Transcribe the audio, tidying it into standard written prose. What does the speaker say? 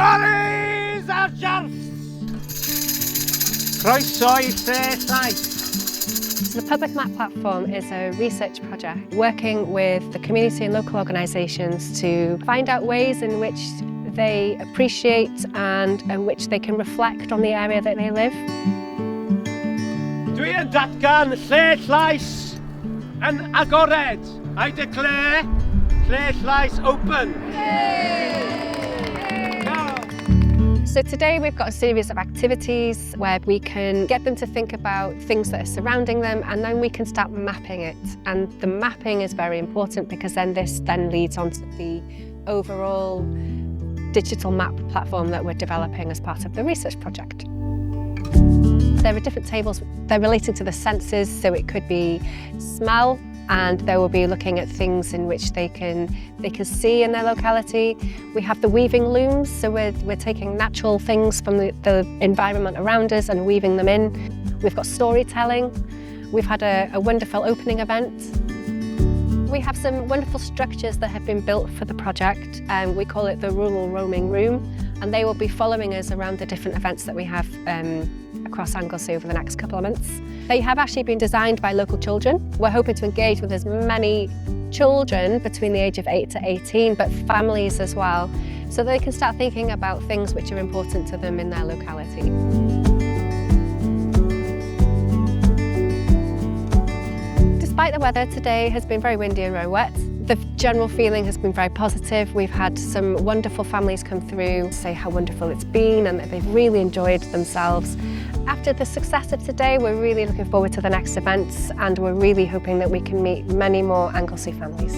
Lorries ar Jarff! Croeso I Llais. The Public Map Platform is a research project working with the community and local organisations to find out ways in which they appreciate and in which they can reflect on the area that they live. Dwi yn datgan Llais yn agored. I declare Llais open. So today we've got a series of activities where we can get them to think about things that are surrounding them, and then we can start mapping it. And the mapping is very important because this leads on to the overall digital map platform that we're developing as part of the research project. There are different tables. They're related to the senses, so it could be smell, and they will be looking at things in which they can see in their locality. We have the weaving looms, so we're taking natural things from the environment around us and weaving them in. We've got storytelling. We've had a wonderful opening event. We have some wonderful structures that have been built for the project, and we call it the Rural Roaming Room, and they will be following us around the different events that we have across Anglesey over the next couple of months. They have actually been designed by local children. We're hoping to engage with as many children between the age of 8 to 18, but families as well, so they can start thinking about things which are important to them in their locality. Despite the weather, today has been very windy and very wet. The general feeling has been very positive. We've had some wonderful families come through, say how wonderful it's been and that they've really enjoyed themselves. After the success of today, we're really looking forward to the next events, and we're really hoping that we can meet many more Anglesey families.